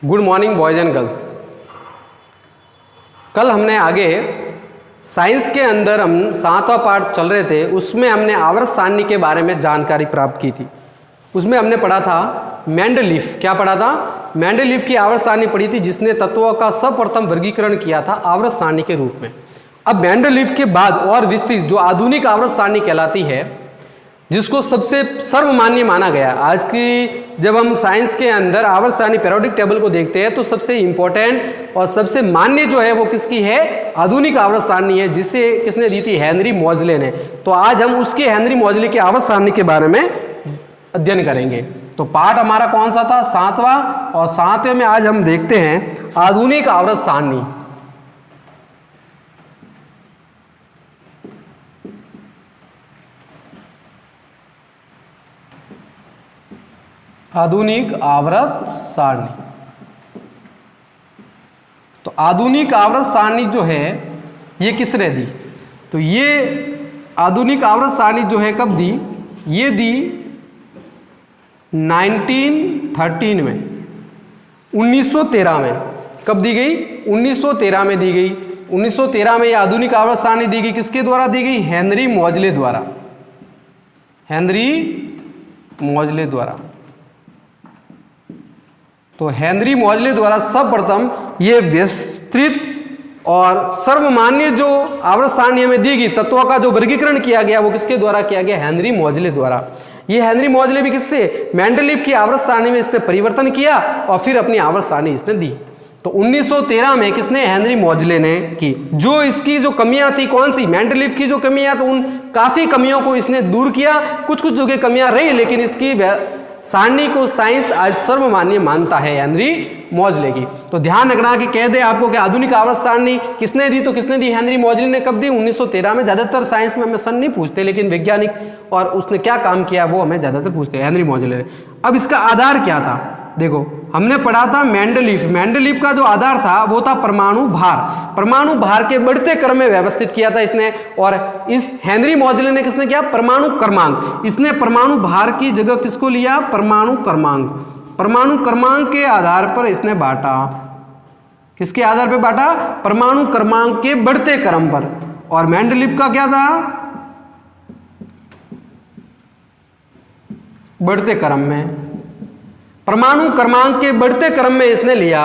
Good morning boys and girls. कल हमने आगे साइंस के अंदर हम 7वां पार्ट चल रहे थे, उसमें हमने आवर्त सारणी के बारे में जानकारी प्राप्त की थी। उसमें हमने पढ़ा था मेंडलीफ। क्या पढ़ा था? मेंडलीफ की आवर्त सारणी पढ़ी थी, जिसने तत्वों का सर्वप्रथम वर्गीकरण किया था आवर्त सारणी के रूप में। अब मेंडलीफ के बाद और विस्तृत जो आधुनिक आवर्त सारणी कहलाती है, जिसको सबसे सर्वमान्य माना गया। आज की जब हम साइंस के अंदर आवर्त सारणी पीरियोडिक टेबल को देखते हैं तो सबसे इंपॉर्टेंट और सबसे मान्य जो है वो किसकी है? आधुनिक आवर्त सारणी है, जिसे किसने दी थी? हेनरी मोजले ने। तो आज हम उसके हेनरी मोजले की आवर्त सारणी के बारे में अध्ययन करेंगे। तो पार्ट हमारा कौन सा था? 7वां। और 7वें में आज हम देखते हैं आधुनिक आवर्त सारणी। आधुनिक आवर्त सारणी। तो आधुनिक आवर्त सारणी जो है ये किसने दी? तो ये आधुनिक आवर्त सारणी जो है कब दी? ये दी 1913 में, 1913 में। कब दी गई? 1913 में दी गई। 1913 में ये आधुनिक आवर्त सारणी दी गई। किसके द्वारा दी गई? हेनरी मोजले द्वारा। हेनरी मोजले द्वारा। तो हेनरी मोजले द्वारा सर्वप्रथम ये विस्तृत और सर्वमान्य जो आवर्त सारणी में दी गई, तत्वों का जो वर्गीकरण किया गया, वो किसके द्वारा किया गया? हेनरी मोजले द्वारा। ये हेनरी मोजले भी किससे? मेंडलीफ की आवर्त सारणी में इसने परिवर्तन किया और फिर अपनी आवर्त सारणी इसने दी। तो 1913 में किसने? हेनरी मोजले ने की। जो इसकी जो कमियां थी, कौन सी? मेंडलीफ की जो कमियां, तो उन काफी कमियों को इसने दूर किया। कुछ कुछ जगह कमियां रही, लेकिन इसकी सारणी को साइंस आज सर्वमान्य मानता है हेनरी मोजले की। तो ध्यान रखना कि कह दे आपको कि आधुनिक आवर्त सारणी किसने दी? तो किसने दी? हेनरी मोजले ने। कब दी? 1913 में। ज्यादातर साइंस में हमें सन नहीं पूछते, लेकिन वैज्ञानिक और उसने क्या काम किया वो हमें ज्यादातर पूछते हैं, हेनरी मोजले ने। अब इसका आधार क्या था? देखो, हमने पढ़ा था मेंडलीफ। मेंडलीफ का जो आधार था वो था परमाणु भार। परमाणु भार के बढ़ते क्रम में व्यवस्थित किया था इसने। और इस हेनरी मोजले ने किसने किया? परमाणु क्रमांक। इसने परमाणु भार की जगह किसको लिया? परमाणु क्रमांक। परमाणु क्रमांक के आधार पर इसने बांटा। किसके आधार पर बांटा? परमाणु क्रमांक के बढ़ते क्रम पर। और मेंडलीफ का क्या था? बढ़ते क्रम में। परमाणु क्रमांक के बढ़ते क्रम में इसने लिया।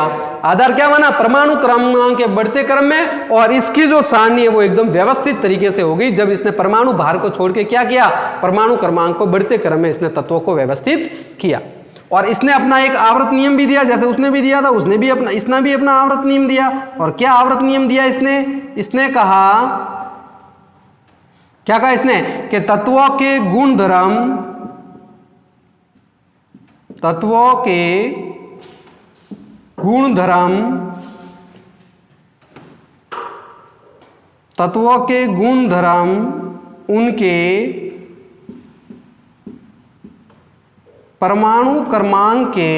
आधार क्या माना? परमाणु क्रमांक के बढ़ते क्रम में। और इसकी जो सारणी है वो एकदम व्यवस्थित तरीके से हो गई जब इसने परमाणु भार को छोड़ के क्या किया? परमाणु क्रमांक को बढ़ते क्रम में इसने तत्वों को व्यवस्थित किया। और इसने अपना एक आवर्त नियम भी दिया, जैसे उसने भी दिया था। इसने भी अपना आवर्त नियम दिया। और क्या आवर्त नियम दिया इसने? इसने कहा, क्या कहा इसने? कि तत्वों के गुणधर्म, तत्वों के गुणधर्म, तत्वों के गुणधर्म उनके परमाणु क्रमांक के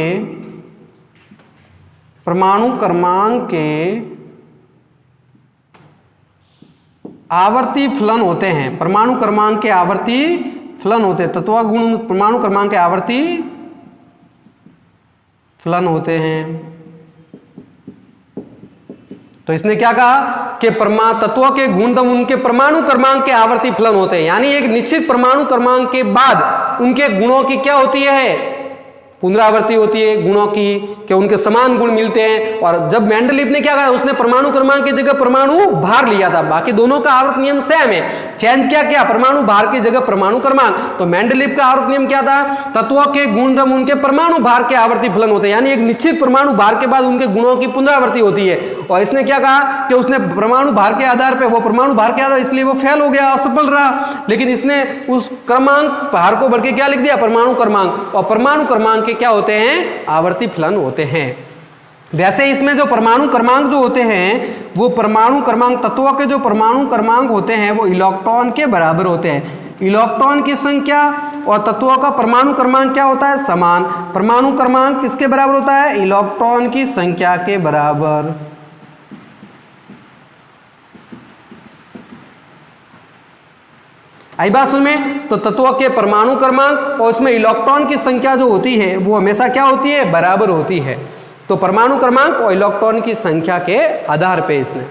आवर्ती फलन होते हैं। परमाणु क्रमांक के आवर्ती फलन होते हैं। तत्व गुण परमाणु क्रमांक के आवर्ती फलन होते हैं। तो इसने क्या कहा कि तत्वों के गुणधर्म उनके परमाणु क्रमांक के आवर्ती फलन होते हैं। यानी एक निश्चित परमाणु क्रमांक के बाद उनके गुणों की क्या होती है? पुनरावृत्ति होती है गुणों की, कि उनके समान गुण मिलते हैं। और जब मेंडलीफ ने क्या कहा? उसने परमाणु क्रमांक की जगह परमाणु भार लिया था। बाकी दोनों का आवर्त नियम सेम है। चेंज क्या किया? परमाणु भार की जगह परमाणु क्रमांक। तो मेंडलीफ का आवर्त नियम क्या था? तत्वों के गुणधर्म उनके परमाणु भार के आवर्ती फलन होते हैं। यानी एक निश्चित परमाणु भार के बाद उनके गुणों की पुनरावृत्ति होती है। और इसने क्या कहा कि उसने परमाणु भार के आधार पर, वो परमाणु भार के आधार, इसलिए वो फेल हो गया, असफल रहा। लेकिन इसने उस क्रमांक भार को बढ़ के क्या लिख दिया? परमाणु क्रमांक। और परमाणु क्रमांक के क्या होते हैं? आवर्ती फलन होते हैं। वैसे इसमें जो परमाणु क्रमांक जो होते हैं, वो परमाणु क्रमांक, तत्वों के जो परमाणु क्रमांक होते हैं वो इलेक्ट्रॉन के बराबर होते हैं। इलेक्ट्रॉन की संख्या और तत्वों का परमाणु क्रमांक क्या होता है? समान। परमाणु क्रमांक किसके बराबर होता है? इलेक्ट्रॉन की संख्या के बराबर। आई बात में? तो तत्वों के परमाणु क्रमांक और उसमें इलेक्ट्रॉन की संख्या जो होती है वो हमेशा क्या होती है? बराबर होती है। तो परमाणु क्रमांक और इलेक्ट्रॉन की संख्या के आधार पे इसने।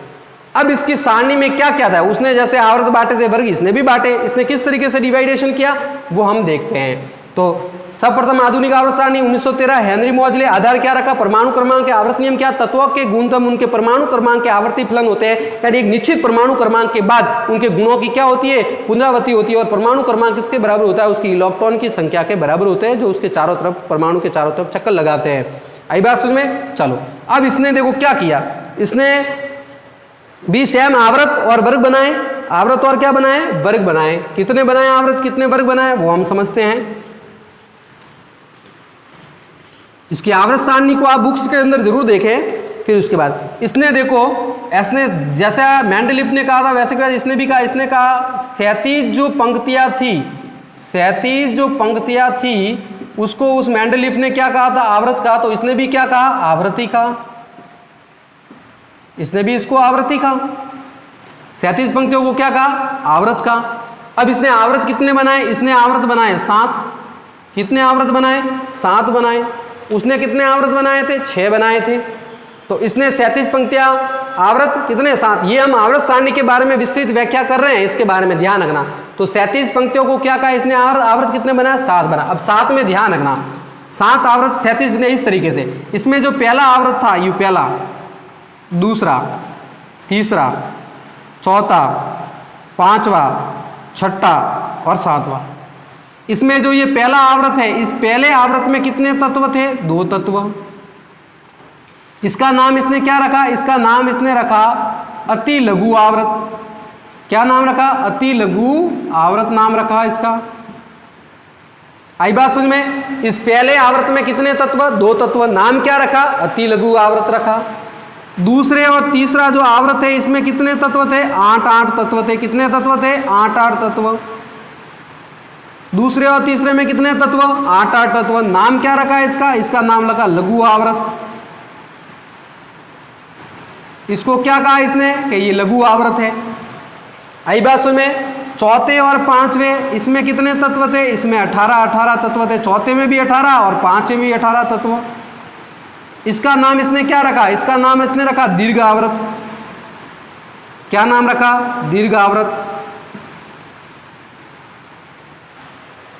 अब इसकी सारणी में क्या क्या था, उसने जैसे आवर्त बांटे थे वर्ग, इसने भी बांटे। इसने किस तरीके से डिवाइडेशन किया वो हम देखते हैं। तो सर्वप्रथम आधुनिक आवर्त सारणी 1913 हेनरी मॉजले। आधार क्या रखा, परमाणु क्रमांक के आवर्त नियम क्या, तत्वों के गुणधर्म उनके परमाणु क्रमांक के आवर्ती फलन होते हैं, यानी एक निश्चित परमाणु क्रमांक के बाद उनके गुणों की क्या होती है, पुनरावृत्ति होती है। और परमाणु क्रमांक किसके बराबर होता है, उसकी इलेक्ट्रॉन की संख्या के बराबर होते हैं, जो उसके चारों तरफ परमाणु के चारों तरफ चक्कर लगाते हैं। आई बात समझ में। चलो अब इसने देखो क्या किया, इसने भी सेम आवर्त और वर्ग बनाए, आवृत और क्या बनाए, वर्ग बनाए। कितने बनाए आवृत, कितने वर्ग बनाए वो हम समझते हैं। इसकी आवृत सारणी को आप बुक्स के अंदर जरूर देखें। फिर उसके बाद इसने देखो, इसने जैसा मेंडलीफ ने कहा था वैसे क्या इसने भी कहा। इसने कहा 37 जो पंक्तियां थी, 37 जो पंक्तियां थी उसको उस मेंडलीफ ने क्या कहा था, आवृत कहा। तो इसने भी क्या कहा, आवृत्ति कहा। इसने भी इसको आवृत्ति कहा। 37 पंक्तियों को क्या कहा, आवृत का। अब इसने आवृत कितने बनाए, इसने आवृत बनाए 7। कितने आवृत बनाए, 7 बनाए। उसने कितने आवृत बनाए थे, 6 बनाए थे। तो इसने 37 पंक्तियां, आवृत कितने, 7। ये हम आवृत सारणी के बारे में विस्तृत व्याख्या कर रहे हैं, इसके बारे में ध्यान रखना। तो 37 पंक्तियों को क्या कहा इसने, आवृत कितने बनाया, 7 बना। अब 7 में ध्यान रखना, 7 आवृत 37 बने इस तरीके से। इसमें जो पहला आवृत था, यू पहला, दूसरा, तीसरा, चौथा, पांचवा, छठा और 7वां। इसमें जो ये पहला आवृत है, इस पहले आवृत में कितने तत्व थे, 2 तत्व। इसका नाम इसने क्या रखा, इसका नाम इसने रखा अति लघु आवृत। क्या नाम रखा, अति लघु आवृत नाम रखा इसका। आई बात समझ में। इस पहले आवृत में कितने तत्व, 2 तत्व। नाम क्या रखा, अति लघु आवृत रखा। दूसरे और तीसरा जो आवृत है इसमें कितने तत्व थे, 8 तत्व थे। कितने तत्व थे, 8 तत्व। दूसरे और तीसरे में कितने तत्व, 8 तत्व। नाम क्या रखा है इसका, इसका नाम रखा लघु आवृत। इसको क्या कहा इसने कि ये लघु आवृत है। आई बात समझ में। चौथे और पांचवें इसमें कितने तत्व थे, इसमें 18 तत्व थे। चौथे में भी 18 और पांचवें में भी 18 तत्व। इसका नाम इसने क्या रखा, इसका नाम इसने रखा दीर्घ आवृत। क्या नाम रखा, दीर्घ आवृत।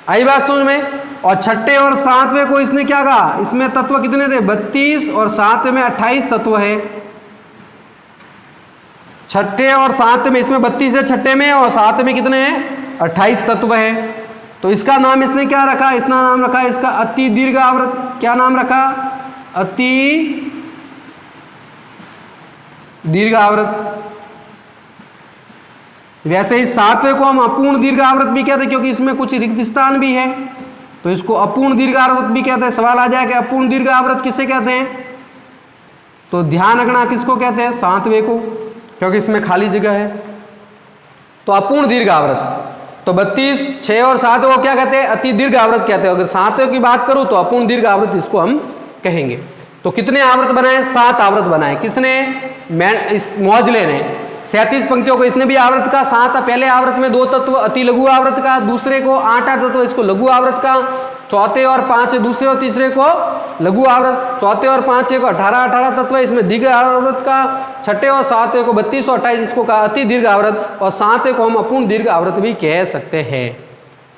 आई बात समझ में। और छठे और 7वें को इसने क्या कहा, इसमें तत्व कितने थे, 32 और 7 में 28 तत्व है। छठे और 7 में, इसमें 32 है छठे में और 7 में कितने हैं, 28 तत्व है। तो इसका नाम इसने क्या रखा, इसका नाम रखा इसका अति दीर्घ आवृत। क्या नाम रखा, अति दीर्घ आवृत। वैसे ही 7वें को हम अपूर्ण दीर्घ आवृत भी कहते हैं, क्योंकि इसमें कुछ रिक्त स्थान भी है, तो इसको अपूर्ण दीर्घ आवृत भी कहते हैं। सवाल आ जाए कि अपूर्ण दीर्घ आवृत किसे कहते हैं, तो ध्यान रखना किसको कहते हैं, 7वें को, क्योंकि इसमें खाली जगह है। तो अपूर्ण दीर्घ आवृत, तो 32, 6 और 7 को क्या कहते हैं, अति दीर्घ आवृत कहते हैं। अगर 7वें की बात करूं तो अपूर्ण दीर्घ आवृत इसको हम कहेंगे। तो कितने आवृत बनाए, 7 आवृत बनाए। किसने, इस मॉजले ने। 37 पंक्तियों को इसने भी आवृत का 7। पहले आवृत में 2 तत्व, अति लघु आवृत का। दूसरे को 8 तत्व, इसको लघु आवृत का। चौथे और 5 दूसरे और तीसरे को लघु आवृत। चौथे और 5 को 18 तत्व, इसमें दीर्घ आवृत का। छठे और 7वें को 32 और 28, इसको कहा अति दीर्घ आवृत। और 7वें को हम अपूर्ण दीर्घ आवृत भी कह सकते हैं।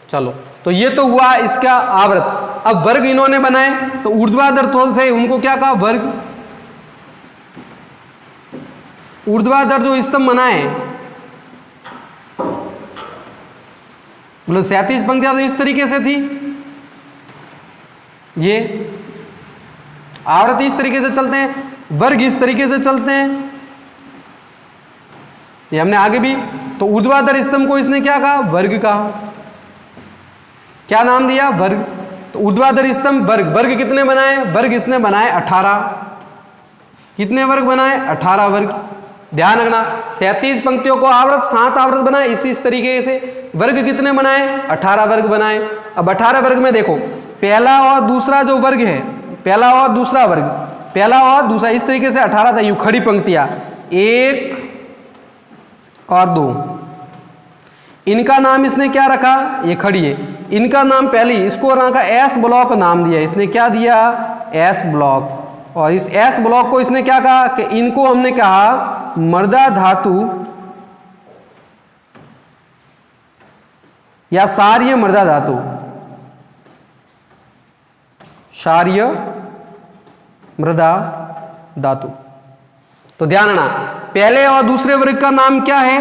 चलो, तो ये तो हुआ इसका आवृत। अब वर्ग इन्होंने बनाए, तो ऊर्ध्वाधर तल थे, उनको क्या कहा, वर्ग। ऊर्ध्वाधर जो स्तंभ बनाए, मतलब 37 पंक्तियां तो इस तरीके से थी। ये आवृत इस तरीके से चलते हैं, वर्ग इस तरीके से चलते हैं। ये हमने आगे भी, तो ऊर्ध्वाधर स्तंभ को इसने क्या कहा, वर्ग कहा। क्या नाम दिया, वर्ग। तो ऊर्ध्वाधर स्तंभ वर्ग। वर्ग कितने बनाए, वर्ग इसने बनाए 18। कितने वर्ग बनाए, 18 वर्ग। ध्यान रखना, 37 पंक्तियों को आवृत, 7 आवृत बनाए। इस तरीके से वर्ग कितने बनाए, 18 वर्ग बनाए। अब 18 वर्ग में देखो, पहला और दूसरा जो वर्ग है, पहला और दूसरा वर्ग, पहला और दूसरा, इस तरीके से 18 था। यूं खड़ी पंक्तियां 1 और 2, इनका नाम इसने क्या रखा, ये खड़ी है, इनका नाम पहले इसको रखा एस ब्लॉक नाम दिया इसने। क्या दिया, एस ब्लॉक। और इस एस ब्लॉक को इसने क्या कहा कि इनको हमने कहा मृदा धातु या क्षारीय मृदा धातु, क्षारीय मृदा धातु। तो ध्यान रखना, पहले और दूसरे वर्ग का नाम क्या है?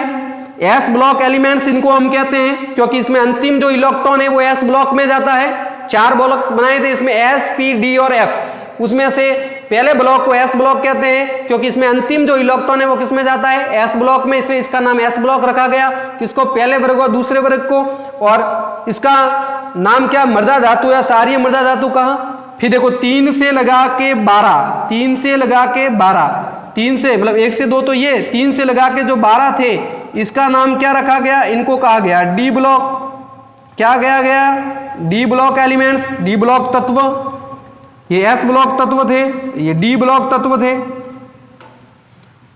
एस ब्लॉक एलिमेंट्स इनको हम कहते हैं, क्योंकि इसमें अंतिम जो इलेक्ट्रॉन है वो एस ब्लॉक में जाता है। 4 ब्लॉक बनाए थे इसमें, एस, पी, डी और एफ। उसमें से पहले ब्लॉक को एस ब्लॉक कहते हैं, क्योंकि इसमें अंतिम जो इलेक्ट्रॉन है वो किस में जाता है? एस ब्लॉक में, इसलिए इसका नाम एस ब्लॉक रखा गया। किसको? पहले वर्ग और दूसरे वर्ग को। और इसका नाम क्या? मृदा धातु या क्षारीय मृदा धातु कहा। फिर देखो 3 से लगा के 12, 3 से लगा के 12, 3 से मतलब 1 से 2 तो ये, 3 से लगा के जो 12 थे, इसका नाम क्या रखा गया? इनको कहा गया डी ब्लॉक। क्या कहा गया? D block elements, D block तत्व। ये एस ब्लॉक तत्व थे, ये डी ब्लॉक तत्व थे।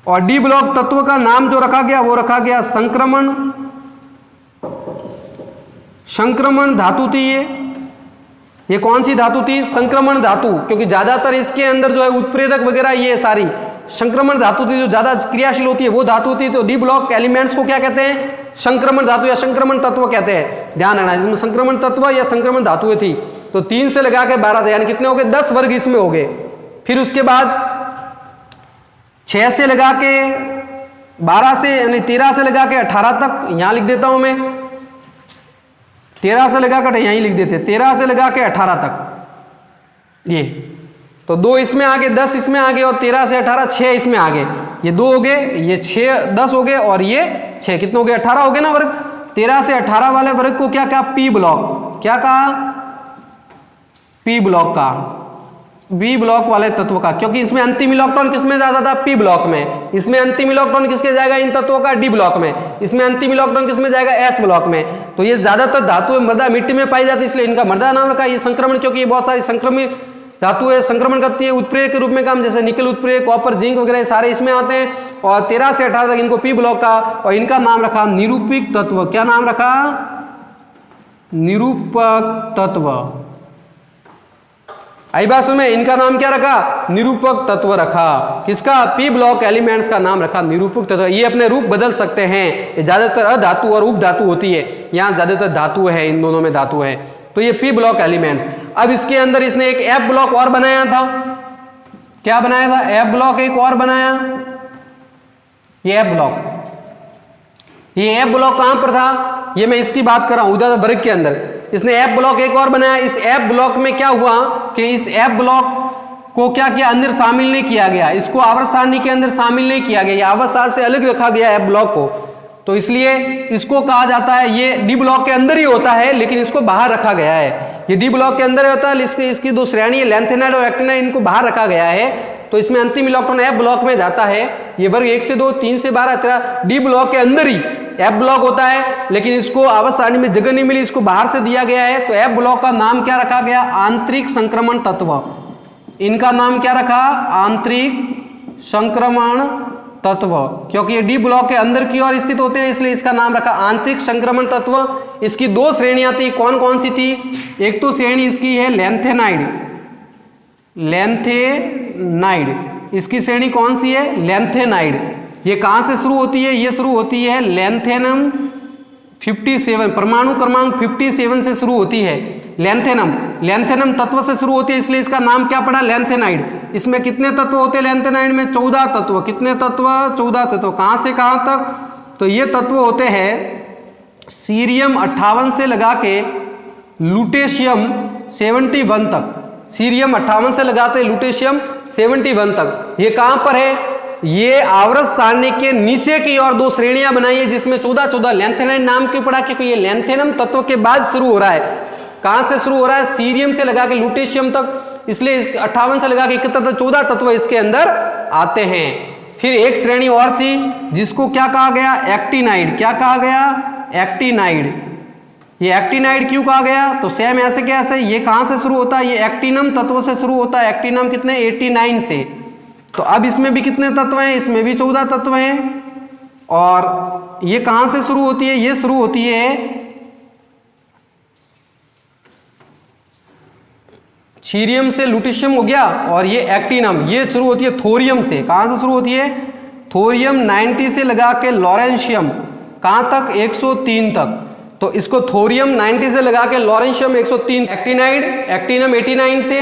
और डी ब्लॉक तत्व का नाम जो रखा गया वो रखा गया संक्रमण। संक्रमण धातु थी ये कौन सी धातु थी? संक्रमण धातु, क्योंकि ज्यादातर इसके अंदर जो है उत्प्रेरक वगैरह ये सारी संक्रमण धातु थी, जो ज्यादा क्रियाशील होती है वो धातु थी। तो डी ब्लॉक एलिमेंट्स को क्या कहते हैं? संक्रमण धातु या संक्रमण तत्व कहते हैं। ध्यान रखना, इसमें संक्रमण तत्व या संक्रमण धातुएं थी। तो 3 से लगा के 12 थे, यानी कितने हो गए? 10 वर्ग इसमें हो गए। फिर उसके बाद 6 से लगा के 12 से यानी 13 से लगा के 18 तक, यहां लिख देता हूं मैं, 13 से लगा कर यहीं लिख देते, 13 से लगा के 18 तक। ये तो 2 इसमें आ गए, 10 इसमें आ गए, और 13 से 18 6 इसमें आ गए। ये 2 हो गए, ये 6 10 हो गए, और ये 6 कितने हो गए? 18 हो गए ना वर्ग। 13 से 18 वाले वर्ग को क्या कहा? P block. क्या कहा? पी ब्लॉक का, बी ब्लॉक वाले तत्व का, क्योंकि इसमें अंतिम इलेक्ट्रॉन किसमें जाता था? पी ब्लॉक में। इसमें अंतिम इलेक्ट्रॉन किसके जाएगा? इन तत्वों का डी ब्लॉक में। इसमें अंतिम इलेक्ट्रॉन किसमें जाएगा? एस ब्लॉक में। तो ये ज्यादातर धातु मृदा मिट्टी में पाई जाती है, इसलिए इनका मृदा नाम रखा। ये संक्रमण, क्योंकि ये बहुत सारी संक्रमित धातु है, संक्रमण करती है, उत्प्रेरक के रूप में काम, जैसे निकल उत्प्रेरक, कॉपर, जिंक वगैरह सारे इसमें आते हैं। और 13 से 18 तक इनको पी ब्लॉक का, और इनका नाम रखा निरूपक तत्व। क्या नाम रखा? निरूपक तत्व। आई बात में, इनका नाम क्या रखा? निरूपक तत्व रखा। किसका? पी ब्लॉक एलिमेंट्स का नाम रखा निरूपक तत्व। ये अपने रूप बदल सकते हैं, ये ज्यादातर अधातु और उप धातु होती है, यहाँ ज्यादातर धातु है, इन दोनों में धातु है। तो ये पी ब्लॉक एलिमेंट्स। अब इसके अंदर इसने एक एफ ब्लॉक और बनाया था। क्या बनाया था? एफ ब्लॉक एक और बनाया, ये एफ ब्लॉक। ये एफ ब्लॉक कहां पर था? ये मैं इसकी बात कर रहा हूं, उधर वर्ग के अंदर इसने एफ ब्लॉक एक और बनाया। इस एफ ब्लॉक में क्या हुआ कि इस एफ ब्लॉक को क्या किया? अंदर शामिल नहीं किया गया, इसको आवर्त सारणी के अंदर शामिल नहीं किया गया, आवर्त सारणी से अलग रखा गया एफ ब्लॉक को। तो इसलिए इसको कहा जाता है, ये डी ब्लॉक के अंदर ही होता है, लेकिन इसको बाहर रखा गया है। ये डी ब्लॉक के अंदर होता है, इसकी 2 श्रेणी है, लेंथेनाइड और एक्टिनाइड, इनको बाहर रखा गया है। तो इसमें अंतिम इलेक्ट्रॉन एफ ब्लॉक में जाता है। ये वर्ग 1 से 2, 3 से 12, 13 डी ब्लॉक के अंदर ही एफ ब्लॉक होता है, लेकिन इसको आवर्त सारणी में जगह नहीं मिली, इसको बाहर से दिया गया है। तो एफ ब्लॉक का नाम क्या रखा गया? आंतरिक संक्रमण तत्व। इनका नाम क्या रखा? आंतरिक संक्रमण तत्व, क्योंकि ये डी ब्लॉक के अंदर की ओर स्थित होते हैं, इसलिए इसका नाम रखा आंतरिक संक्रमण तत्व। इसकी 2 श्रेणियां थी, कौन कौन सी थी? एक तो श्रेणी इसकी है लेंथेनाइड, लेंथेनाइड, इसकी श्रेणी कौन सी है? लेंथेनाइड। ये कहां से शुरू होती है? ये शुरू होती है लेंथेनम 57, परमाणु क्रमांक 57 से शुरू होती है। लेंथेनम तत्व से शुरू होती है, इसलिए इसका नाम क्या पड़ा? लेंथेनाइड। इसमें कितने तत्व होते हैं लेंथेनाइड में? 14 तत्व। कितने तत्व? 14 तत्व। कहां से कहां तक? तो ये तत्व होते हैं सीरियम 58 से लगा के लुटेशियम 71 तक। सीरियम 58 से लगाते लुटेशियम 71 तक। ये कहां पर है? ये आवर्त सारणी के नीचे की ओर 2 श्रेणियां बनाई है, जिसमें 14 लेंथेनाइड नाम क्यों पड़ा? क्योंकि ये लेंथेनम तत्व के बाद शुरू हो रहा है। कहां से शुरू हो रहा है? सीरियम से लगा के लुटेशियम तक, इसलिए 58 से लगा के 71 तक 14 तत्व इसके अंदर आते हैं। फिर एक श्रेणी और थी जिसको क्या कहा गया? एक्टिनाइड। क्या कहा गया? एक्टिनाइड। ये एक्टिनाइड क्यों कहा गया? तो सेम ऐसे कैसे, ये कहां से शुरू होता है? ये एक्टिनम तत्व से शुरू होता है। एक्टिनम कितने? 89 से। तो अब इसमें भी कितने तत्व हैं? इसमें भी 14 तत्व हैं। और ये कहां से शुरू होती है? ये शुरू होती है सीरियम से लुटिशियम हो गया, और ये एक्टिनम, ये शुरू होती है थोरियम से। कहाँ से शुरू होती है? थोरियम 90 से लगा के लॉरेंशियम कहाँ तक? 103 तक। तो इसको थोरियम 90 से लगा के लॉरेंशियम 103। एक्टिनाइड, एक्टिनम 89 से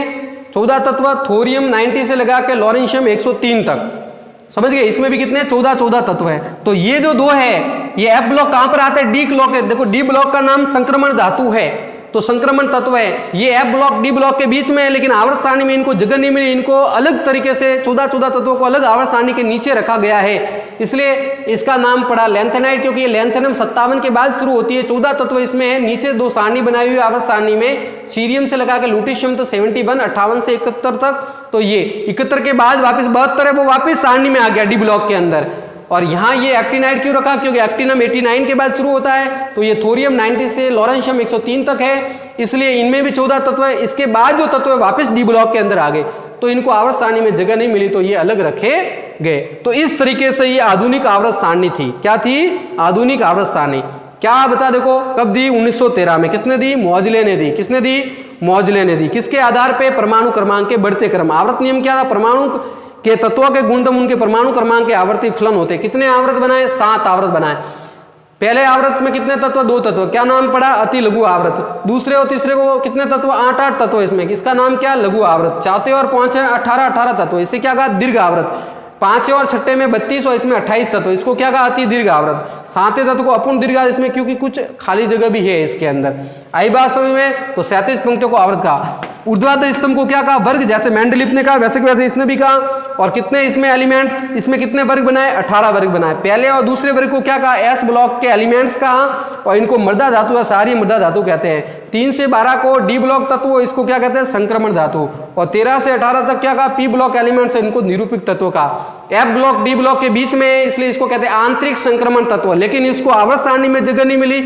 14 तत्व, थोरियम 90 से लगा के लॉरेंशियम 103 तक। समझ गए? इसमें भी कितने? 14 तत्व है। तो ये जो दो है, ये एफ ब्लॉक कहां पर आता है? डी ब्लॉक है। देखो डी ब्लॉक का नाम संक्रमण धातु है, तो संक्रमण तत्व है। ये एफ ब्लॉक डी ब्लॉक के बीच में है, लेकिन आवर्त सारणी में इनको जगह नहीं मिली। इनको अलग तरीके से 14 तत्वों को अलग आवर्त सारणी के नीचे रखा गया है, इसलिए इसका नाम पड़ा लैंथेनाइड, क्योंकि ये लैंथेनम 57 के बाद शुरू होती है। 14 तत्व इसमें है। नीचे दो सारणी बनाई हुई आवर्त सारणी में, सीरियम से लगा के लुटिशियम तो 71, 58 से 71 तक। तो ये 71 के बाद वापस 72 है, वो वापस सारणी में आ गया डी ब्लॉक के अंदर। और यहाँ ये एक्टिनाइड क्यों रखा? क्योंकि एक्टिनम 89 के बाद शुरू होता है, तो ये थोरियम 90 से लॉरेंशियम 103 तक है, इसलिए इनमें भी 14 तत्व है। इसके बाद जो तत्व है वापस डी ब्लॉक के अंदर आ गए, तो इनको आवर्त सारणी में जगह नहीं मिली, तो ये अलग रखे गए। तो इस तरीके से ये आधुनिक आवर्त सारणी थी। क्या थी? आधुनिक आवर्त सारणी। क्या बता, देखो कब दी? 1913 में। किसने दी? मौजले ने दी। किसने दी? मौजले ने दी। किसके आधार पे? परमाणु क्रमांक के बढ़ते क्रम। आवर्त नियम क्या था? परमाणु के तत्वों के गुणधर्म उनके परमाणु क्रमांक के आवर्ती फलन होते। कितने आवर्त बनाए? 7 आवर्त बनाए। पहले आवर्त में कितने तत्व? 2 तत्व। क्या नाम पड़ा? अति लघु आवर्त। दूसरे और तीसरे को कितने तत्व? 8 तत्व इसमें। इसका नाम क्या? लघु आवर्त। चौथे और पांचवें 18 तत्व। इसे क्या कहा? दीर्घ आवर्त। पांचवें और छठे में 32 और इसमें 28 तत्व। इसको क्या कहा? अति दीर्घ आवर्त। सातवें तत्व को अपूर्ण दीर्घ इसमें, क्योंकि कुछ खाली जगह भी है इसके अंदर। आई बात समझ में? तो 37 पंक्तियों को आवर्त कहा। ऊर्ध्वाधर स्तंभ को क्या कहा? वर्ग। जैसे मेंडलीफ ने कहा वैसे वैसे इसने भी कहा। और कितने इसमें एलिमेंट? इसमें कितने वर्ग बनाए? 18 वर्ग बनाए। पहले और दूसरे वर्ग को क्या कहा? एस ब्लॉक के एलिमेंट्स कहा, और इनको मृदा धातु या सारी मृदा धातु कहते हैं। 3 से 12 को डी ब्लॉक तत्व, इसको क्या कहते हैं? संक्रमण धातु। और 13 से 18 तक क्या कहा? पी ब्लॉक एलिमेंट्स, इनको निरूपिक तत्व का। एफ ब्लॉक डी ब्लॉक के बीच में, इसलिए इसको कहते हैं आंतरिक संक्रमण तत्व। लेकिन इसको आवर्त सारणी में जगह नहीं मिली,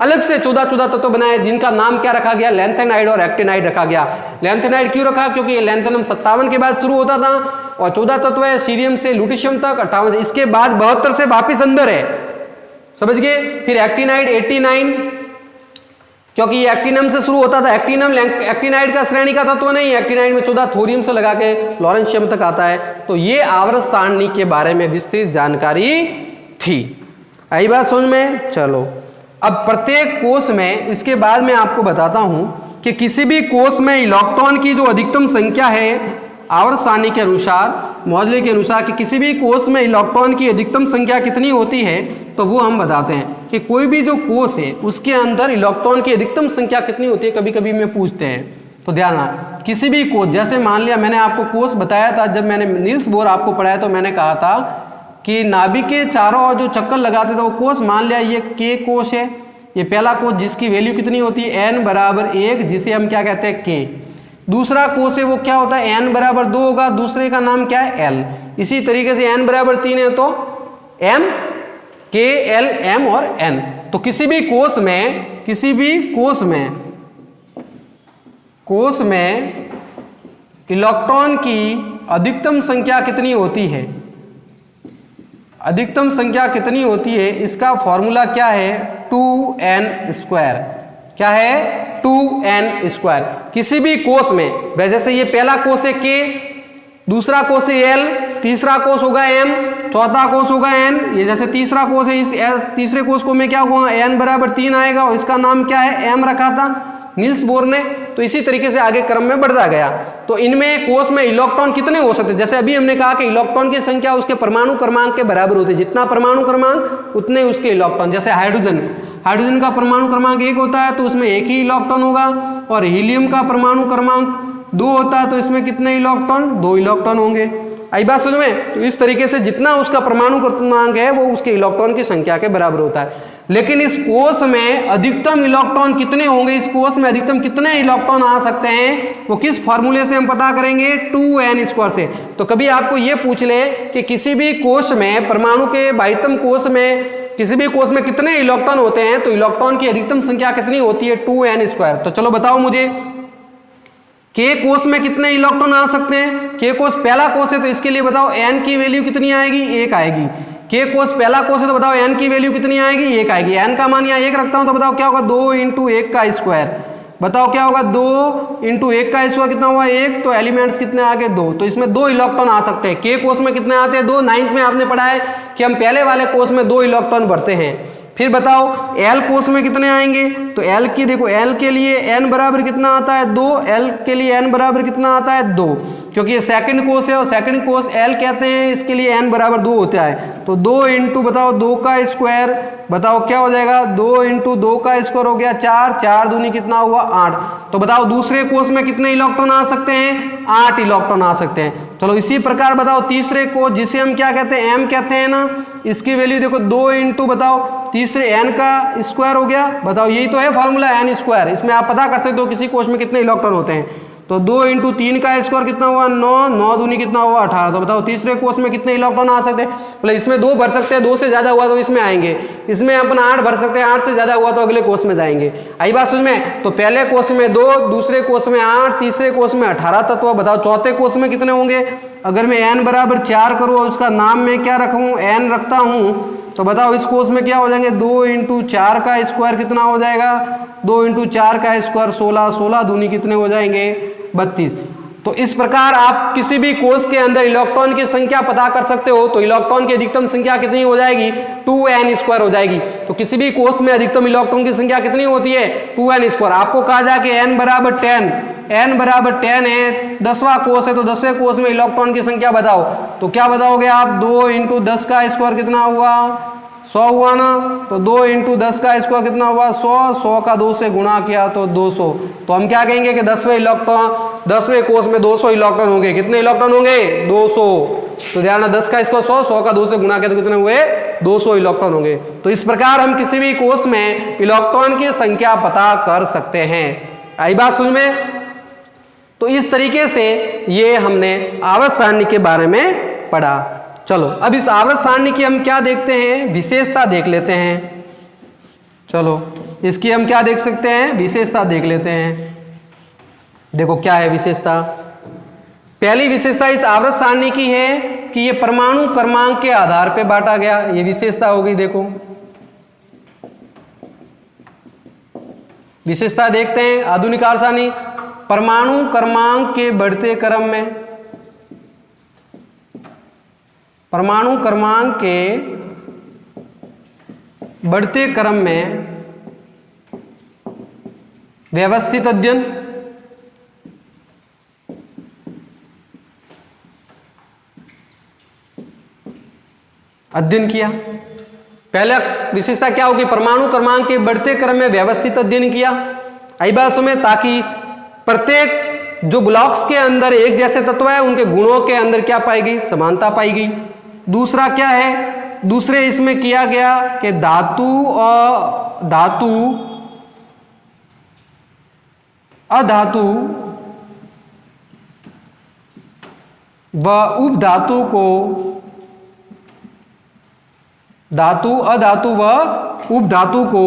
अलग से 14 तत्व बनाए, जिनका नाम क्या रखा गया? लैंथेनाइड और एक्टिनाइड रखा गया। लैंथेनाइड क्यों रखा? क्योंकि ये लैंथेनम 57 के बाद शुरू होता था, और 14 तत्व है सीरियम से लुटिशियम तक 58, इसके बाद 72 से वापिस अंदर है। समझ गए? फिर एक्टिनाइड 89, क्योंकि ये एक्टिनम से शुरू होता था। एक्टिनाइड का श्रेणी का तत्व नहीं है। एक्टिनाइड में 14 थोरियम से लगा के लॉरेंशियम तक आता है। तो ये आवर्त सारणी के बारे में विस्तृत जानकारी थी। आई बात समझ में? चलो अब प्रत्येक कोष में, इसके बाद मैं आपको बताता हूं कि किसी भी कोष में इलेक्ट्रॉन की जो अधिकतम संख्या है आवर्त सारणी के अनुसार, मौजले के अनुसार, कि किसी भी कोष में इलेक्ट्रॉन की अधिकतम संख्या कितनी होती है, तो वो हम बताते हैं कि कोई भी जो कोष है उसके अंदर इलेक्ट्रॉन की अधिकतम संख्या कितनी होती है, कभी कभी में पूछते हैं। तो ध्यान रखना, किसी भी कोष, जैसे मान लिया मैंने आपको कोष बताया था, जब मैंने नील्स बोर आपको पढ़ाया तो मैंने कहा था कि नाभिक के चारों ओर जो चक्कर लगाते थे वो कोष, मान लिया ये के कोष है, ये पहला कोष जिसकी वैल्यू कितनी होती है n बराबर 1, जिसे हम क्या कहते हैं k। दूसरा कोष है वो क्या होता है n बराबर 2 होगा, दूसरे का नाम क्या है l। इसी तरीके से n बराबर 3 है तो m, k, l, m और n। तो किसी भी कोष में इलेक्ट्रॉन की अधिकतम संख्या कितनी होती है, अधिकतम संख्या कितनी होती है, इसका फॉर्मूला क्या है 2n²। क्या है 2n²। किसी भी कोष में, जैसे ये पहला कोष है k, दूसरा कोष है l, तीसरा कोष होगा m, चौथा कोष होगा n। ये जैसे तीसरा कोष है, इस तीसरे कोष को में क्या हुआ n बराबर 3 आएगा, और इसका नाम क्या है m रखा था नील्स बोर ने। तो इसी तरीके से आगे क्रम में बढ़ता गया। तो इनमें कोष में इलेक्ट्रॉन कितने हो सकते हैं, जैसे अभी हमने कहा कि इलेक्ट्रॉन की संख्या उसके परमाणु क्रमांक के बराबर होती है, जितना परमाणु क्रमांक उतने उसके इलेक्ट्रॉन। जैसे हाइड्रोजन का परमाणु क्रमांक 1 होता है तो उसमें 1 ही इलेक्ट्रॉन होगा, और हीलियम का परमाणु क्रमांक 2 होता है तो इसमें कितने इलेक्ट्रॉन, 2 इलेक्ट्रॉन होंगे। आई बात समझ में? तो इस तरीके से जितना उसका परमाणु क्रमांक है वो उसके इलेक्ट्रॉन की संख्या के बराबर होता है। लेकिन इस कोष में अधिकतम इलेक्ट्रॉन कितने होंगे, इस कोष में अधिकतम कितने इलेक्ट्रॉन आ सकते हैं, वो किस फॉर्मूले से हम पता करेंगे 2n² से। तो कभी आपको ये पूछ ले कि किसी भी कोष में, परमाणु के बाह्यतम कोष में, किसी भी कोष में कितने इलेक्ट्रॉन होते हैं, तो इलेक्ट्रॉन की अधिकतम संख्या कितनी होती है 2n²। तो चलो बताओ मुझे, k कोष में कितने इलेक्ट्रॉन आ सकते हैं। k कोष पहला कोष है तो इसके लिए बताओ n की वैल्यू कितनी आएगी, 1 आएगी। k कोष पहला कोष है तो बताओ n की वैल्यू कितनी आएगी, 1 आएगी। n का मान यहाँ 1 रखता हूं तो बताओ क्या होगा 2 × 1 का स्क्वायर। बताओ क्या होगा, 2 इंटू 1 का स्क्वायर कितना हुआ 1, तो एलिमेंट्स कितने आ गए 2, तो इसमें 2 इलेक्ट्रॉन आ सकते हैं। के कोष में कितने आते हैं 2, 9th में आपने पढ़ा है कि हम पहले वाले कोष में 2 इलेक्ट्रॉन भरते हैं। फिर बताओ एल कोष में कितने आएंगे, तो एल की देखो एल के लिए एन बराबर कितना आता है 2, एल के लिए एन बराबर कितना आता है 2, क्योंकि ये सेकंड कोष है और सेकंड कोष एल कहते हैं, इसके लिए एन बराबर 2 होता है। तो 2 इंटू बताओ 2 का स्क्वायर, बताओ क्या हो जाएगा, 2 इंटू 2 का स्क्वायर हो गया 4, 4 दूनी कितना हुआ 8। तो बताओ दूसरे कोष में कितने इलेक्ट्रॉन आ सकते हैं, 8 इलेक्ट्रॉन आ सकते हैं। चलो इसी प्रकार बताओ तीसरे कोष जिसे हम क्या कहते हैं, एम कहते हैं ना, इसकी वैल्यू देखो 2 इंटू बताओ तीसरे एन का स्क्वायर हो गया, बताओ यही तो है फॉर्मूला एन स्क्वायर, इसमें आप पता कर सकते हो किसी कोष में कितने इलेक्ट्रॉन होते हैं। तो 2 इंटू 3 का स्क्वायर कितना हुआ 9, 9 दूनी कितना हुआ 18। तो बताओ तीसरे कोष में कितने इलेक्ट्रॉन आ सकते हैं, मतलब इसमें 2 भर सकते हैं, 2 से ज्यादा हुआ तो इसमें आएंगे, इसमें अपन 8 भर सकते हैं, 8 से ज्यादा हुआ तो अगले कोष में जाएंगे। आई बात समझ में, तो पहले कोष में 2, दूसरे कोष में 8, तीसरे कोष में 18 तत्व। बताओ चौथे कोष में कितने होंगे, अगर मैं n बराबर 4 करूँ और उसका नाम मैं क्या रखूँ n रखता हूँ, तो बताओ इस कोष में क्या हो जाएंगे 2 इंटू 4 का स्क्वायर कितना हो जाएगा, 2 इंटू 4 का स्क्वायर 16, 16 दूनी कितने हो जाएंगे 32। तो इस प्रकार आप किसी भी कोष के अंदर इलेक्ट्रॉन की संख्या पता कर सकते हो। तो इलेक्ट्रॉन की अधिकतम संख्या कितनी हो जाएगी 2n स्क्वायर हो जाएगी। तो किसी भी कोष में अधिकतम इलेक्ट्रॉन की संख्या कितनी होती है 2n स्क्वायर। आपको कहा जाए कि n बराबर 10, n बराबर 10 है, 10वां कोष है, तो 10वें कोष में इलेक्ट्रॉन की संख्या बताओ। तो क्या बताओगे आप, 2 इंटू 10 का स्क्वायर कितना हुआ 100 हुआ ना, तो 2 इंटू 10 का स्क्वायर कितना हुआ 100, 100 का 2 से गुणा किया तो 200। तो हम क्या कहेंगे कि 10वें कोष में 200 इलेक्ट्रॉन होंगे। कितने इलेक्ट्रॉन होंगे 200। तो ध्यान है 10 का स्क्वायर 100, 100 का 2 से गुणा किया तो कितने हुए 200 इलेक्ट्रॉन होंगे। तो इस प्रकार हम किसी भी कोष में इलेक्ट्रॉन की संख्या पता कर सकते हैं। आई बात समझ में। तो इस तरीके से ये हमने आवर्त सारणी के बारे में पढ़ा। चलो अब इस आवर्त सारणी की हम क्या देखते हैं, विशेषता देख लेते हैं। चलो इसकी हम क्या देख सकते हैं, विशेषता देख लेते हैं। देखो क्या है विशेषता। पहली विशेषता इस आवर्त सारणी की है कि ये परमाणु क्रमांक के आधार पर बांटा गया, ये विशेषता होगी। देखो विशेषता देखते हैं आधुनिक आवर्त सारणी, परमाणु क्रमांक के बढ़ते क्रम में, परमाणु क्रमांक के बढ़ते क्रम में व्यवस्थित अध्ययन, अध्ययन किया। पहला विशेषता क्या होगी, परमाणु क्रमांक के बढ़ते क्रम में व्यवस्थित अध्ययन किया। आई बात समझ, ताकि प्रत्येक जो ब्लॉक्स के अंदर एक जैसे तत्व है उनके गुणों के अंदर क्या पाएगी, समानता पाएगी। दूसरा क्या है, दूसरे इसमें किया गया कि धातु और धातु अधातु व उपधातु को, धातु अधातु व उपधातु को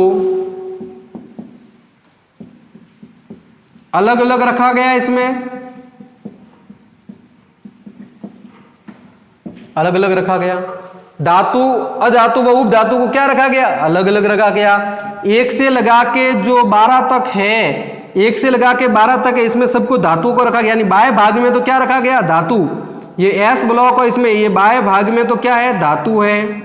अलग अलग रखा गया। इसमें अलग अलग रखा गया। धातु अधातु व उपधातु को क्या रखा गया, अलग अलग रखा गया। एक से लगा के जो 12 तक है, एक से लगा के 12 तक है, इसमें सबको धातु को रखा गया। यानी बाह्य भाग में तो क्या रखा गया, धातु। ये एस ब्लॉक और इसमें ये बाह्य भाग में तो क्या है, धातु है।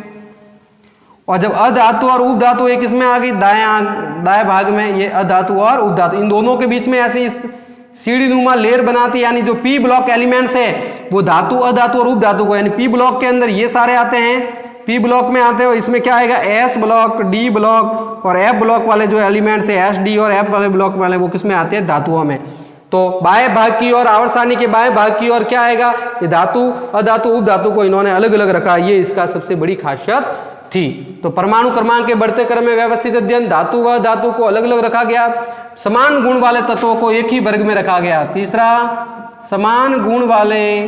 और जब अधातु और उपधातु एक इसमें आ गई दाएं भाग में, ये अधातु और उपधातु, इन दोनों के बीच में ऐसी सीढ़ी नुमा लेयर बनाती है। यानी जो पी ब्लॉक एलिमेंट्स है वो धातु अधातु और उपधातु को, यानी पी ब्लॉक के अंदर ये सारे आते हैं, पी ब्लॉक में आते हैं। इसमें क्या आएगा, एस ब्लॉक, डी ब्लॉक और एफ ब्लॉक वाले जो एलिमेंट्स है, एस डी और एफ वाले ब्लॉक वाले, वो किसमें आते हैं, धातुओं में। तो बाह्य भाग की और आवर्त सारणी के बाह्य भाग की और क्या आएगा, ये धातु अधातु उपधातु को इन्होंने अलग अलग रखा। ये इसका सबसे बड़ी खासियत थी। तो परमाणु क्रमांक के बढ़ते क्रम में व्यवस्थित अध्ययन, धातु व धातु को अलग अलग रखा गया। समान गुण वाले तत्वों को एक ही वर्ग में रखा गया। तीसरा, समान गुण वाले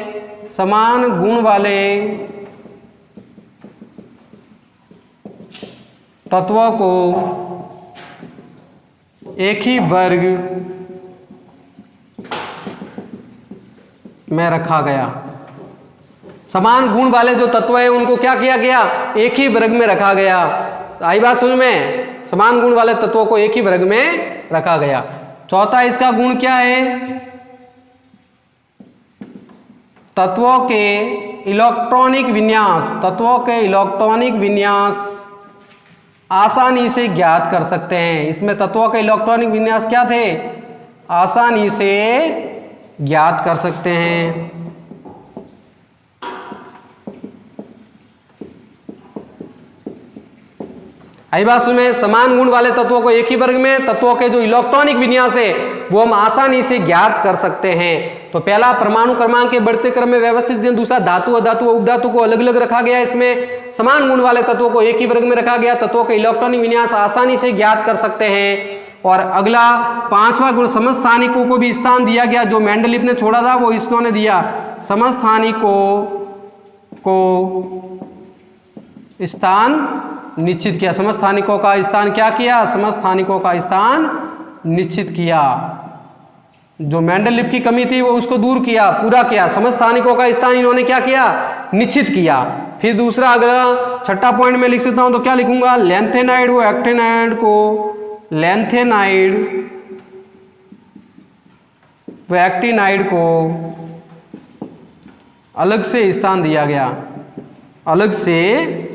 तत्वों को एक ही वर्ग में रखा गया। समान गुण वाले जो तत्व है उनको क्या किया गया, एक ही वर्ग में रखा गया। आई बात समझ में, समान गुण वाले तत्वों को एक ही वर्ग में रखा गया। चौथा इसका गुण क्या है? तत्वों के इलेक्ट्रॉनिक विन्यास, तत्वों के इलेक्ट्रॉनिक विन्यास आसानी से ज्ञात कर सकते हैं। इसमें तत्वों के इलेक्ट्रॉनिक विन्यास क्या थे? आसानी से ज्ञात कर सकते हैं। आई बात में समान गुण वाले तत्वों को एक ही वर्ग में, तत्वों के जो इलेक्ट्रॉनिक विन्यास है वो हम आसानी से ज्ञात कर सकते हैं। तो पहला परमाणु क्रमांक के बढ़ते क्रम में व्यवस्थित, दूसरा धातु अधातु उपधातु को अलग अलग रखा गया। इसमें समान गुण वाले तत्वों को एक ही वर्ग में रखा गया, तत्वों के इलेक्ट्रॉनिक विन्यास आसानी से ज्ञात कर सकते हैं। और अगला पांचवा गुण समस्थानिकों को भी स्थान दिया गया, जो मेंडलीफ ने छोड़ा था वो इसने दिया। समस्थानिकों को स्थान निश्चित किया, समस्थानिकों का स्थान क्या किया? समस्थानिकों का स्थान निश्चित किया। जो मेंडलीफ की कमी थी वो उसको दूर किया, पूरा किया। समस्थानिकों का स्थान इन्होंने क्या किया? निश्चित किया। फिर दूसरा अगला छठा पॉइंट में लिख सकता हूं तो क्या लिखूंगा? लैंथेनाइड व एक्टिनाइड को, लैंथेनाइड व एक्टिनाइड को अलग से स्थान दिया गया, अलग से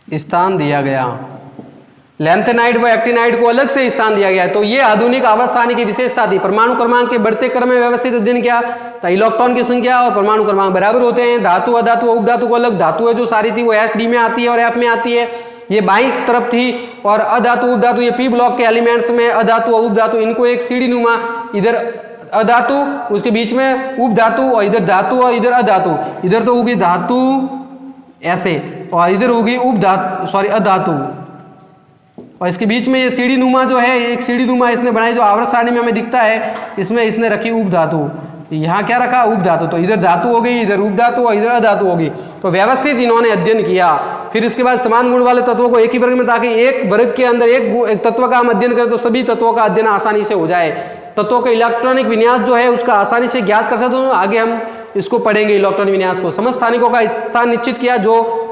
स्थान दिया गया। लैंथेनाइड व एक्टिनाइड को अलग से स्थान दिया गया। तो ये आधुनिक आवर्त सारणी की विशेषता थी। परमाणु क्रमांक के बढ़ते क्रम में व्यवस्थित अध्ययन किया, तो इलेक्ट्रॉन की संख्या और परमाणु क्रमांक बराबर होते हैं। धातु अधातु उपधातु को अलग, धातु है जो सारी थी वो SD में आती है और F में आती है, ये बाईं तरफ थी। और अधातु उपधातु ये P ब्लॉक के एलिमेंट्स में अधातु और उपधातु, इनको एक सीढ़ी नुमा, इधर अधातु, उसके बीच में उपधातु और इधर धातु और इधर अधातु। इधर तो होगी धातु ऐसे और इधर होगी उपधातु, सॉरी अधातु, और इसके बीच में ये सीढ़ी नुमा जो है, एक सीढ़ी नुमा इसने बनाई जो आवर्त सारणी में हमें दिखता है। इसमें इसने रखी उपधातु, यहाँ क्या रखा? उपधातु। तो इधर धातु हो गई, इधर उपधातु और इधर अधातु होगी। तो व्यवस्थित इन्होंने अध्ययन किया। फिर इसके बाद समान गुण वाले तत्वों को एक ही वर्ग में, ताकि एक वर्ग के अंदर एक तत्व का हम अध्ययन करें तो सभी तत्वों का अध्ययन आसानी से हो जाए। तत्वों के इलेक्ट्रॉनिक विन्यास जो है उसका आसानी से ज्ञात कर सकते हो। आगे हम इसको पढ़ेंगे इलेक्ट्रॉनिक विन्यास को। समस्थानिकों का स्थान निश्चित किया, जो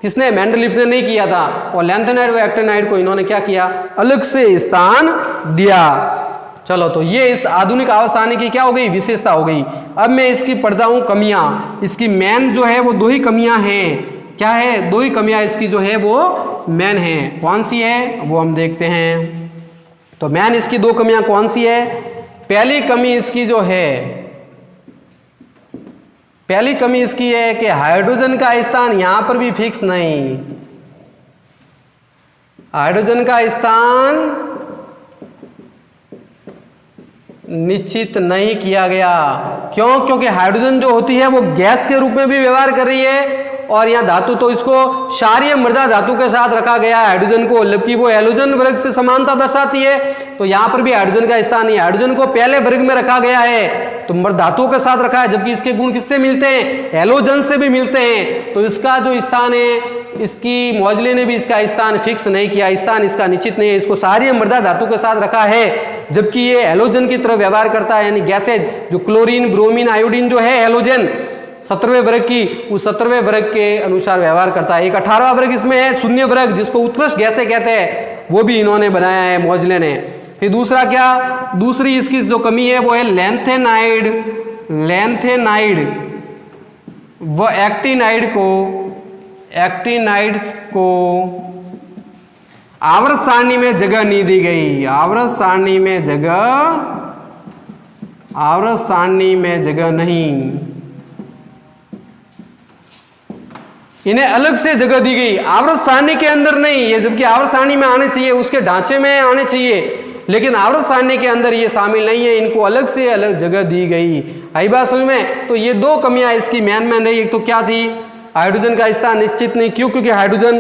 किसने? मेंडलीफ ने नहीं किया था। और लैंथेनाइड व एक्टिनाइड को इन्होंने क्या किया? अलग से स्थान दिया। चलो, तो ये इस आधुनिक आवर्त सारणी की क्या हो गई? विशेषता हो गई। अब मैं इसकी पढ़ता हूं कमियां। इसकी मेन जो है वो दो ही कमियां हैं। क्या है? दो ही कमियां इसकी जो है वो मेन है। कौन सी है वो हम देखते हैं। तो मेन इसकी दो कमियां कौन सी है? पहली कमी इसकी जो है, पहली कमी इसकी है कि हाइड्रोजन का स्थान यहां पर भी फिक्स नहीं। हाइड्रोजन का स्थान निश्चित नहीं किया गया। क्यों? क्योंकि हाइड्रोजन जो होती है वो गैस के रूप में भी व्यवहार कर रही है, और यहाँ धातु तो इसको क्षारीय मृदा धातु के साथ रखा गया है हाइड्रोजन को, जबकि वो हैलोजन वर्ग से समानता दर्शाती है। तो यहाँ पर भी हाइड्रोजन का स्थान नहीं है। हाइड्रोजन को पहले वर्ग में रखा गया है तो धातुओं के साथ रखा है, जबकि इसके गुण किससे मिलते हैं? हैलोजन से भी मिलते हैं। तो इसका जो स्थान है, इसकी मौजले ने भी इसका स्थान फिक्स नहीं किया, स्थान इसका निश्चित नहीं है। इसको क्षारीय मृदा धातु के साथ रखा है, जबकि ये हैलोजन की तरह व्यवहार करता है। यानी गैसेज जो क्लोरीन, ब्रोमीन, आयोडीन जो है हैलोजन 17वें वर्ग की, उस 17वें वर्ग के अनुसार व्यवहार करता है। एक 18वां वर्ग इसमें है, शून्य वर्ग, जिसको उत्कृष्ट गैसें कहते हैं, वो भी इन्होंने बनाया है मौजले ने। फिर दूसरा क्या? दूसरी इसकी जो कमी है वो है लैंथेनाइड व एक्टिनाइड को आवर्त सारणी में जगह नहीं दी गई। आवर्त सारणी में जगह नहीं, इन्हें अलग से जगह दी गई, आवर्त सारणी के अंदर नहीं। ये जबकि आवर्त सारणी में आने चाहिए, उसके ढांचे में आने चाहिए, लेकिन आवर्त सारणी के अंदर ये शामिल नहीं है। इनको अलग से अलग जगह दी गई। आई बात समझ में? तो ये दो कमियां इसकी मेन रही। एक तो क्या थी? हाइड्रोजन का स्थान निश्चित नहीं। क्यों? क्योंकि हाइड्रोजन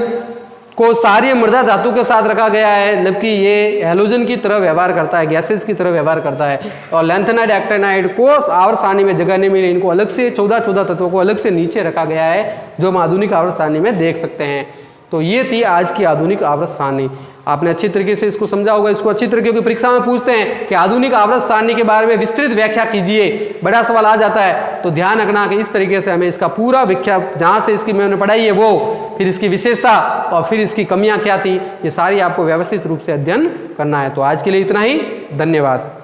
को क्षारीय मृदा धातु के साथ रखा गया है, जबकि ये हैलोजन की तरह व्यवहार करता है, गैसेज की तरह व्यवहार करता है। और लैंथेनाइड, एक्टिनाइड को आवर्त सारणी में जगह नहीं मिली। इनको अलग से 14 तत्वों को अलग से नीचे रखा गया है, जो हम आधुनिक आवर्त सारणी में देख सकते हैं। तो ये थी आज की आधुनिक आवर्त सारणी। आपने अच्छी तरीके से इसको समझा होगा। इसको अच्छी तरीके की परीक्षा में पूछते हैं कि आधुनिक आवर्त सारणी के बारे में विस्तृत व्याख्या कीजिए, बड़ा सवाल आ जाता है। तो ध्यान रखना कि इस तरीके से हमें इसका पूरा विख्यात, जहाँ से इसकी मैंने पढ़ाई है वो, फिर इसकी विशेषता और फिर इसकी कमियां क्या थी, ये सारी आपको व्यवस्थित रूप से अध्ययन करना है। तो आज के लिए इतना ही, धन्यवाद।